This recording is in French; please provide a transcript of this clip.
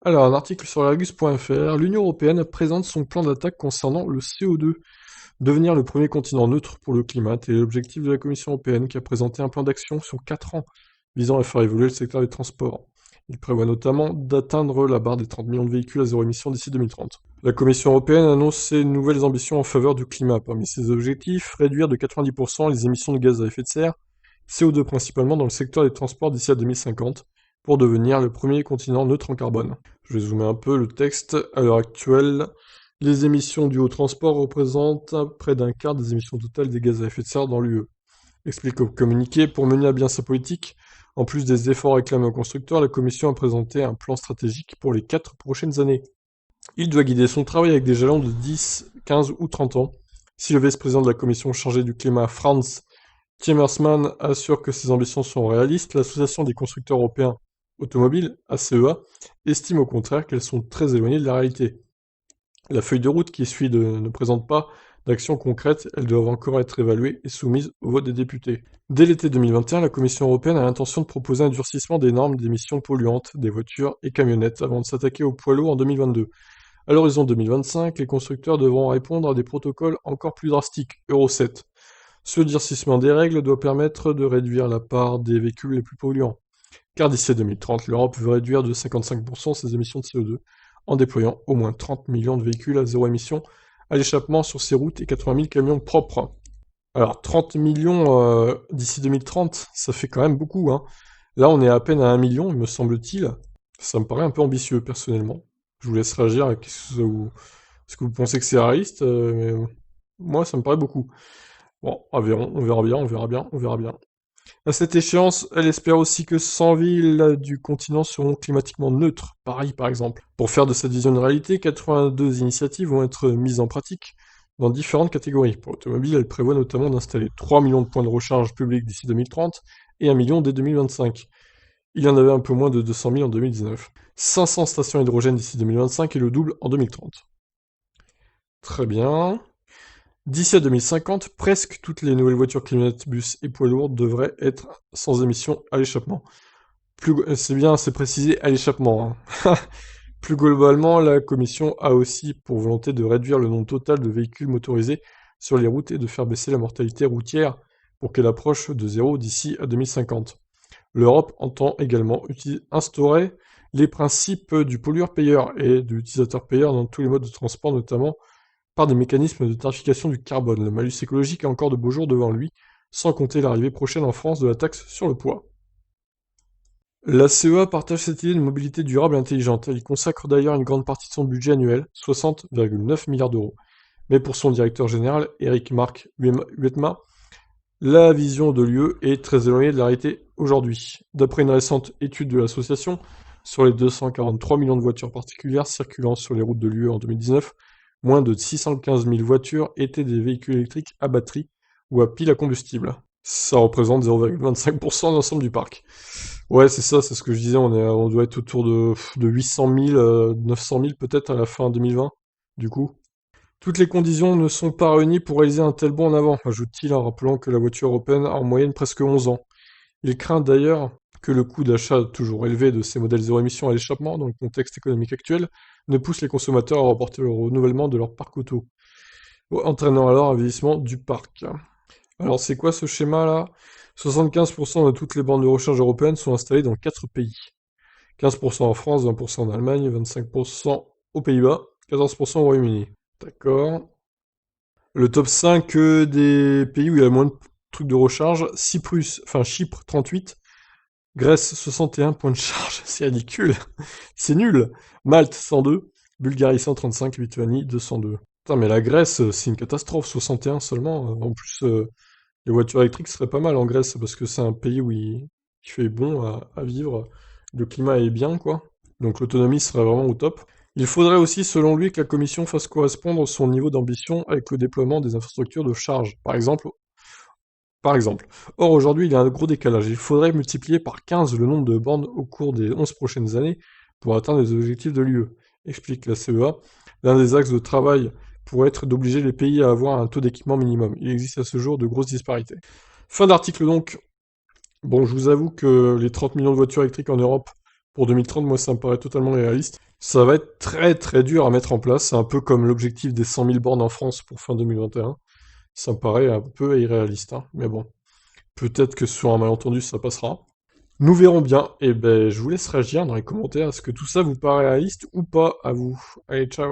Alors, un article sur l'Argus.fr, l'Union européenne présente son plan d'attaque concernant le CO2. Devenir le premier continent neutre pour le climat est l'objectif de la Commission européenne qui a présenté un plan d'action sur 4 ans visant à faire évoluer le secteur des transports. Il prévoit notamment d'atteindre la barre des 30 millions de véhicules à zéro émission d'ici 2030. La Commission européenne annonce ses nouvelles ambitions en faveur du climat. Parmi ses objectifs, réduire de 90% les émissions de gaz à effet de serre, CO2 principalement dans le secteur des transports d'ici à 2050, pour devenir le premier continent neutre en carbone. Je vais zoomer un peu le texte. À l'heure actuelle, les émissions dues au transport représentent près d'un quart des émissions totales des gaz à effet de serre dans l'UE. Explique au communiqué, pour mener à bien sa politique, en plus des efforts réclamés aux constructeurs, la Commission a présenté un plan stratégique pour les 4 prochaines années. Il doit guider son travail avec des jalons de 10, 15 ou 30 ans. Si le vice-président de la Commission chargé du climat, Franz Timmermans, assure que ses ambitions sont réalistes, l'Association des constructeurs européens automobiles, ACEA, estime au contraire qu'elles sont très éloignées de la réalité. La feuille de route qui suit ne présente pas d'actions concrètes, elles doivent encore être évaluées et soumises au vote des députés. Dès l'été 2021, la Commission européenne a l'intention de proposer un durcissement des normes d'émissions polluantes des voitures et camionnettes avant de s'attaquer aux poids lourds en 2022. À l'horizon 2025, les constructeurs devront répondre à des protocoles encore plus drastiques, Euro 7. Ce durcissement des règles doit permettre de réduire la part des véhicules les plus polluants. Car d'ici à 2030, l'Europe veut réduire de 55% ses émissions de CO2 en déployant au moins 30 millions de véhicules à zéro émission à l'échappement sur ses routes et 80 000 camions propres. Alors 30 millions d'ici 2030, ça fait quand même beaucoup, hein. Là, on est à peine à 1 million, me semble-t-il. Ça me paraît un peu ambitieux, personnellement. Je vous laisse réagir. Est-ce que vous pensez que c'est réaliste mais moi, ça me paraît beaucoup. Bon, on verra bien, on verra bien, on verra bien. À cette échéance, elle espère aussi que 100 villes du continent seront climatiquement neutres, Paris par exemple. Pour faire de cette vision une réalité, 82 initiatives vont être mises en pratique dans différentes catégories. Pour l'automobile, elle prévoit notamment d'installer 3 millions de points de recharge publics d'ici 2030 et 1 million dès 2025. Il y en avait un peu moins de 200 000 en 2019. 500 stations hydrogène d'ici 2025 et le double en 2030. Très bien. D'ici à 2050, presque toutes les nouvelles voitures camionnettes, bus et poids lourds devraient être sans émissions à l'échappement. C'est bien, c'est précisé à l'échappement, hein. Plus globalement, la Commission a aussi pour volonté de réduire le nombre total de véhicules motorisés sur les routes et de faire baisser la mortalité routière pour qu'elle approche de zéro d'ici à 2050. L'Europe entend également instaurer les principes du pollueur-payeur et de l'utilisateur-payeur dans tous les modes de transport, notamment par des mécanismes de tarification du carbone. Le malus écologique a encore de beaux jours devant lui, sans compter l'arrivée prochaine en France de la taxe sur le poids. La CEA partage cette idée de mobilité durable et intelligente. Elle y consacre d'ailleurs une grande partie de son budget annuel, 60,9 milliards d'euros. Mais pour son directeur général, Eric Marc Huetma, la vision de l'UE est très éloignée de la réalité aujourd'hui. D'après une récente étude de l'association, sur les 243 millions de voitures particulières circulant sur les routes de l'UE en 2019, moins de 615 000 voitures étaient des véhicules électriques à batterie ou à pile à combustible. Ça représente 0,25% de l'ensemble du parc. Ouais, c'est ça, c'est ce que je disais, on doit être autour de 800 000, 900 000 peut-être à la fin 2020, du coup. Toutes les conditions ne sont pas réunies pour réaliser un tel bond en avant, ajoute-t-il en rappelant que la voiture européenne a en moyenne presque 11 ans. Il craint d'ailleurs que le coût d'achat toujours élevé de ces modèles zéro émission à l'échappement, dans le contexte économique actuel, ne pousse les consommateurs à reporter le renouvellement de leur parc auto, entraînant alors un vieillissement du parc. Alors c'est quoi ce schéma-là? 75% de toutes les bornes de recharge européennes sont installées dans 4 pays. 15% en France, 20% en Allemagne, 25% aux Pays-Bas, 14% au Royaume-Uni. D'accord. Le top 5 des pays où il y a le moins de trucs de recharge, Chypre 38, Grèce 61 points de charge, c'est ridicule, c'est nul. Malte 102, Bulgarie 135, Lituanie 202. Putain mais la Grèce, c'est une catastrophe, 61 seulement. En plus, les voitures électriques seraient pas mal en Grèce parce que c'est un pays où il fait bon à vivre, le climat est bien quoi. Donc l'autonomie serait vraiment au top. Il faudrait aussi, selon lui, que la Commission fasse correspondre son niveau d'ambition avec le déploiement des infrastructures de charge, par exemple. Or, aujourd'hui, il y a un gros décalage. Il faudrait multiplier par 15 le nombre de bornes au cours des 11 prochaines années pour atteindre les objectifs de l'UE, explique la CEA. L'un des axes de travail pourrait être d'obliger les pays à avoir un taux d'équipement minimum. Il existe à ce jour de grosses disparités. Fin d'article donc. Bon, je vous avoue que les 30 millions de voitures électriques en Europe, Pour 2030, moi, ça me paraît totalement réaliste. Ça va être très très dur à mettre en place. C'est un peu comme l'objectif des 100 000 bornes en France pour fin 2021. Ça me paraît un peu irréaliste, hein. Mais bon, peut-être que sur un malentendu, ça passera. Nous verrons bien. Et ben, je vous laisse réagir dans les commentaires. Est-ce que tout ça vous paraît réaliste ou pas à vous? Allez, ciao!